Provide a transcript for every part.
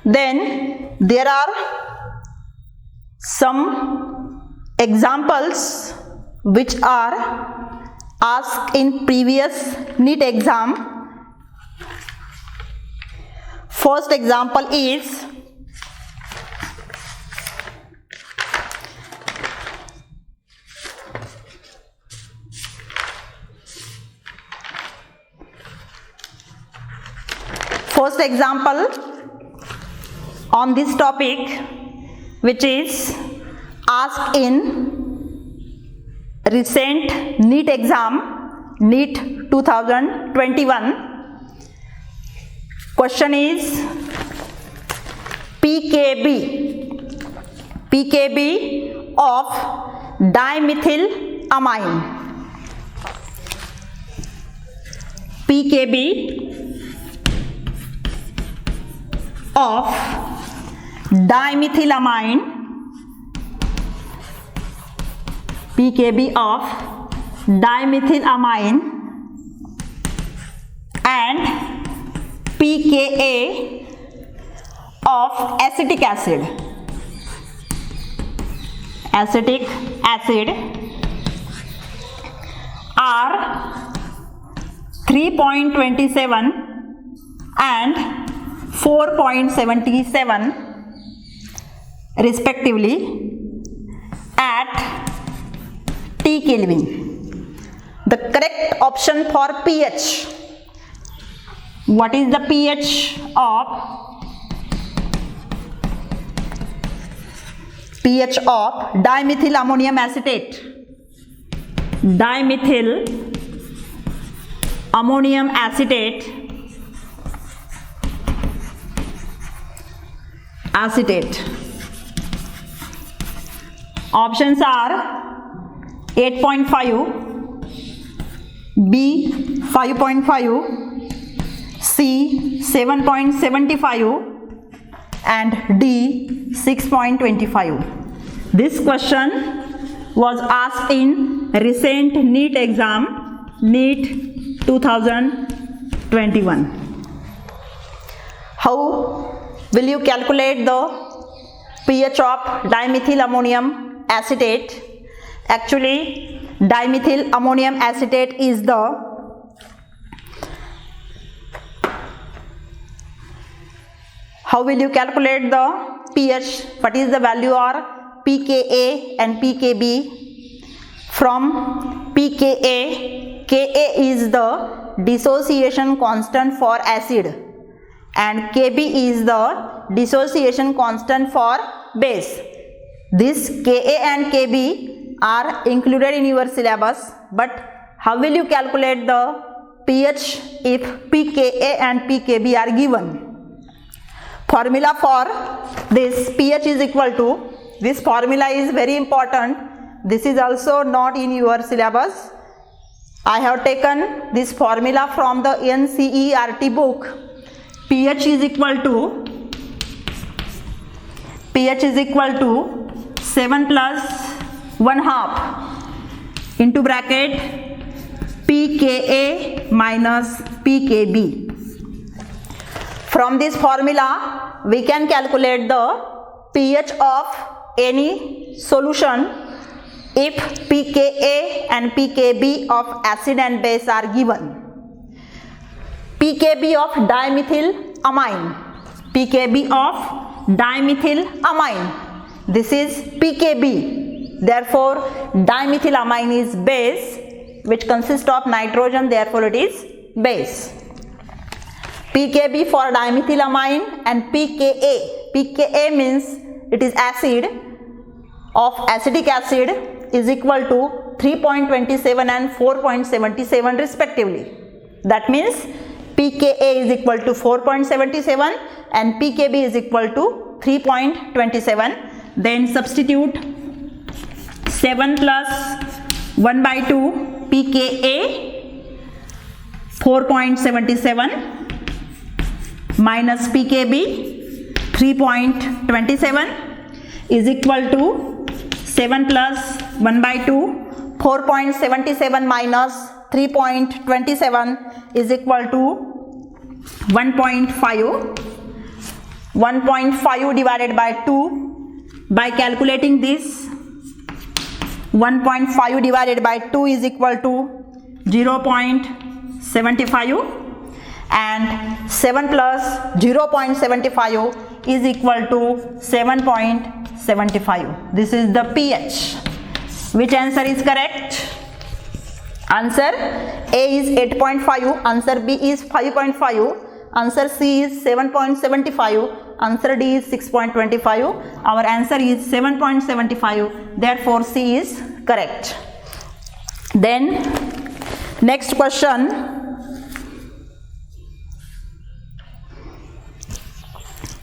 Then there are some examples which are asked in previous NEET exam. First example is on this topic, which is asked in recent NEET exam, NEET 2021. Question is PKB of dimethylamine. PKB of dimethylamine. PKB of dimethylamine and pKa of acetic acid. Acetic acid are 3.27 and 4.77 respectively at T Kelvin. The correct option for pH. What is the pH of dimethyl ammonium acetate? Dimethyl ammonium acetate Options are 8.5, B 5.5, C 7.75 and D 6.25. This question was asked in recent NEET exam, NEET 2021. How will you calculate the pH of dimethyl ammonium acetate? Actually, dimethyl ammonium acetate is the how will you calculate the pH? What is the value or pKa and pKb? From pKa, Ka is the dissociation constant for acid and Kb is the dissociation constant for base. This Ka and Kb are included in your syllabus, but how will you calculate the pH if pKa and pKb are given? Formula for this pH is equal to, this formula is very important. This is also not in your syllabus. I have taken this formula from the NCERT book. pH is equal to 7 plus 1/2 into bracket pKa minus pKb. From this formula, we can calculate the pH of any solution if pKa and pKb of acid and base are given. pKb of dimethylamine. pKb of dimethylamine. This is pKb. Therefore, dimethylamine is base which consists of nitrogen. Therefore, it is base. pKb for dimethylamine and pKa. pKa means it is acid of acetic acid is equal to 3.27 and 4.77 respectively. That means pKa is equal to 4.77 and pKb is equal to 3.27. Then substitute 7 plus 1/2 pKa 4.77 minus pKb 3.27 is equal to 7 plus 1/2 4.77 minus 3.27 is equal to 1.5. 1.5 divided by 2. By calculating this, 1.5 divided by 2 is equal to 0.75, and 7 plus 0.75 is equal to 7.75. This is the pH. Which answer is correct? Answer A is 8.5, answer B is 5.5, answer C is 7.75, answer D is 6.25. Our answer is 7.75, therefore C is correct. Then next question.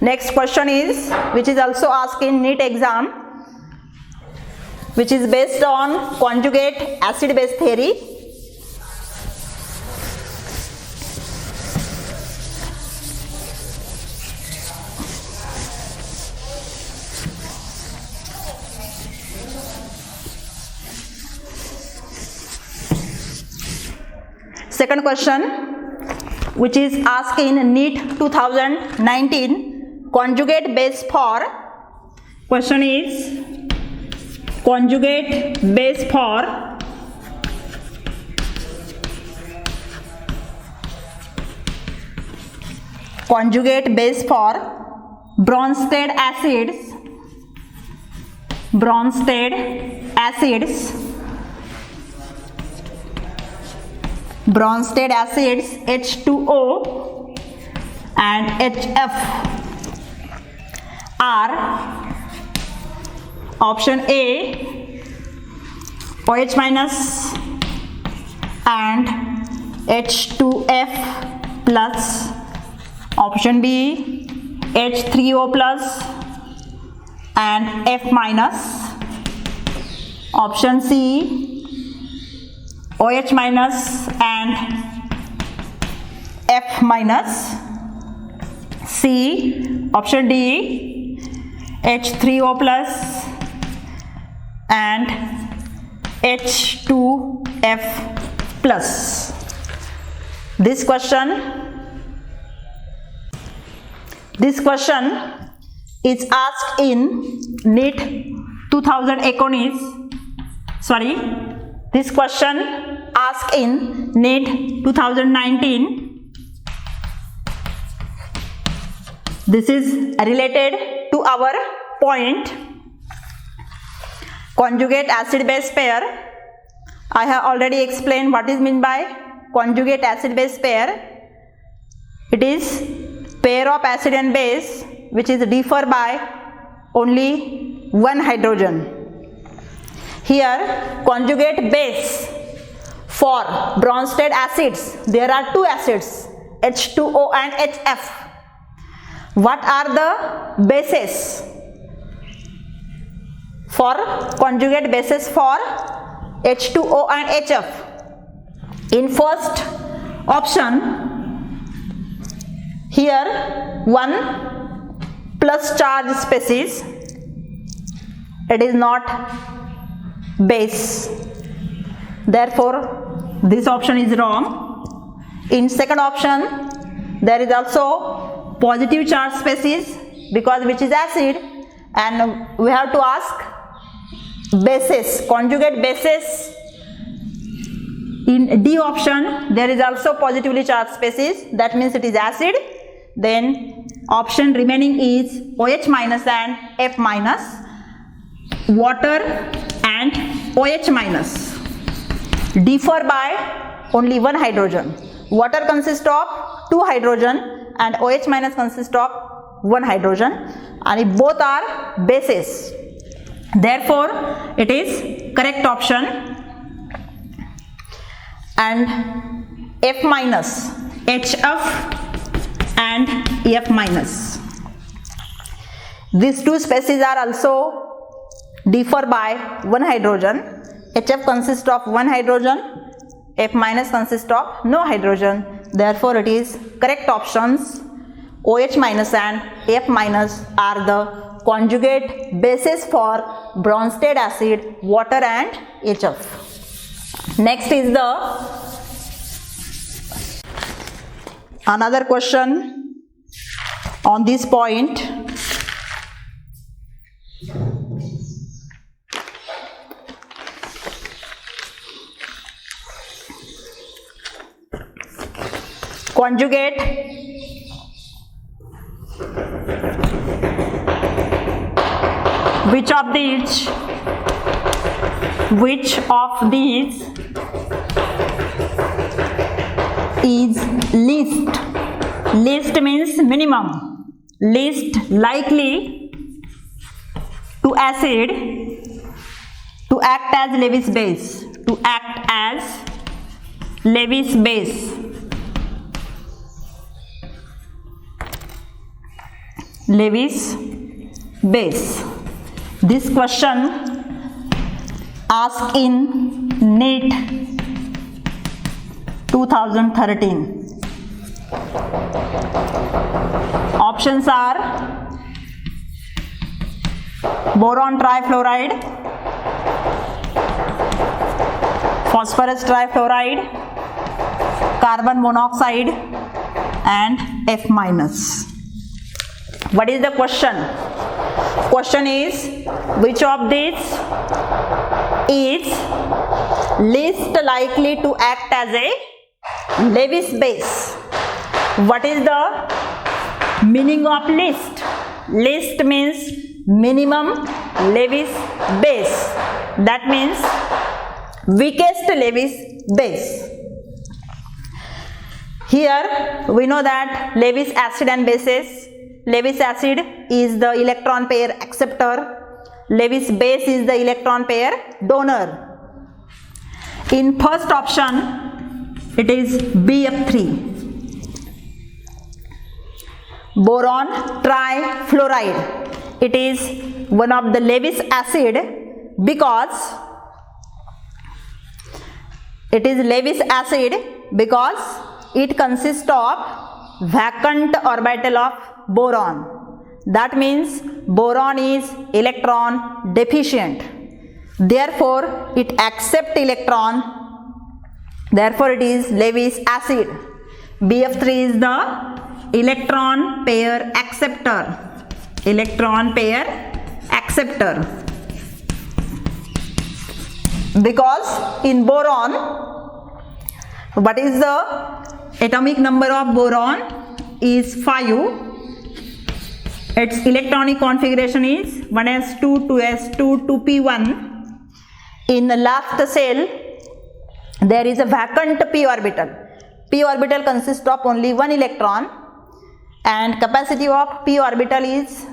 Next question is, which is also asked in NEET exam, which is based on conjugate acid base theory. Second question, which is asked in NEET 2019, conjugate base for, question is conjugate base for Bronsted acids, H2O and HF are option A OH minus and H2F plus, option B H3O plus and F minus, option C OH minus and F minus, C option D H3O plus and H2F plus. This question is asked in NEET 2019. This question asked in NEET 2019. This is related to our point conjugate acid base pair. I have already explained what is meant by conjugate acid base pair. It is pair of acid and base which is differ by only one hydrogen. Here conjugate base for Bronsted acids, there are two acids H2O and HF. What are the bases for conjugate bases for H2O and HF? In first option, here one plus charge species, it is not base, therefore this option is wrong. In second option, there is also positive charge species because which is acid, and we have to ask bases, conjugate bases. In D option, there is also positively charged species, that means it is acid. Then option remaining is OH minus and F minus, water and OH minus differ by only one hydrogen. Water consists of two hydrogen and OH minus consists of one hydrogen, and both are bases, therefore it is correct option. And F minus, HF and F minus, these two species are also differ by one hydrogen. HF consists of one hydrogen, F minus consists of no hydrogen, therefore it is correct options. OH minus and F minus are the conjugate bases for Bronsted acid, water and HF. Next is the another question on this point. Conjugate which of these is least. Least means minimum. Least likely to acid to act as Lewis base. To act as Lewis base. Lewis base. This question asked in NEET 2013. Options are boron trifluoride, phosphorus trifluoride, carbon monoxide, and F minus. What is the question? Question is, which of these is least likely to act as a Lewis base? What is the meaning of least? Least means minimum Lewis base. That means weakest Lewis base. Here we know that Lewis acid and bases. Lewis acid is the electron pair acceptor. Lewis base is the electron pair donor. In first option, it is BF3. Boron trifluoride. It is one of the Lewis acid because it consists of vacant orbital of boron. That means boron is electron deficient. Therefore, it accepts electron. Therefore, it is Lewis acid. BF3 is the electron pair acceptor. Electron pair acceptor. Because in boron, what is the atomic number of boron? Is 5. Its electronic configuration is 1s2, 2s2, 2p1. In the last cell, there is a vacant p orbital. P orbital consists of only one electron, and capacity of p orbital is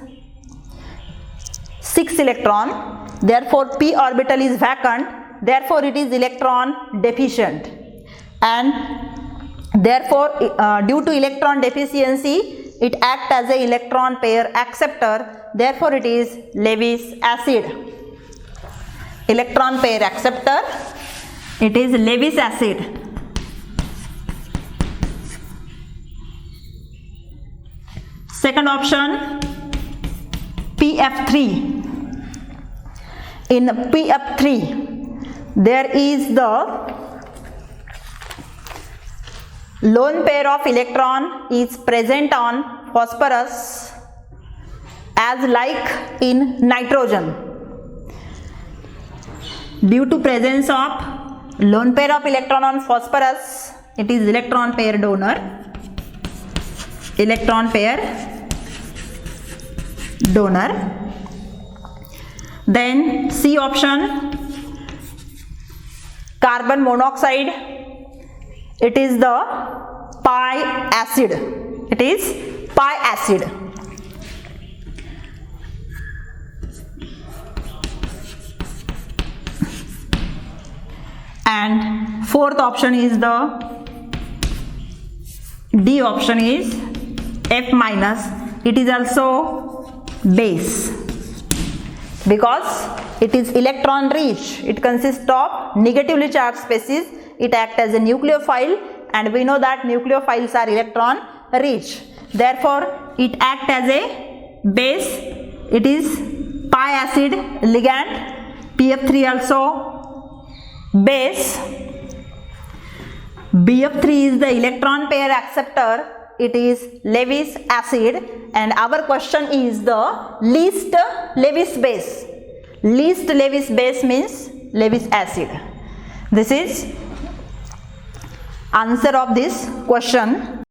6 electron. Therefore, p orbital is vacant. Therefore, it is electron deficient. And therefore, due to electron deficiency, it acts as a electron pair acceptor. Therefore, it is Lewis acid. Electron pair acceptor. It is Lewis acid. Second option, PF3. In PF3, there is the lone pair of electron is present on phosphorus as like in nitrogen. Due to presence of lone pair of electron on phosphorus, it is electron pair donor. Electron pair donor. Then C option, carbon monoxide. It is the pi acid. It is pi acid. And fourth option is the D option is F minus. It is also base because it is electron rich. It consists of negatively charged species. It acts as a nucleophile, and we know that nucleophiles are electron rich. Therefore, it acts as a base. It is pi acid ligand. PF3 also base. BF3 is the electron pair acceptor. it is Lewis acid, and our question is the least Lewis base. Least Lewis base means Lewis acid. This is answer of this question.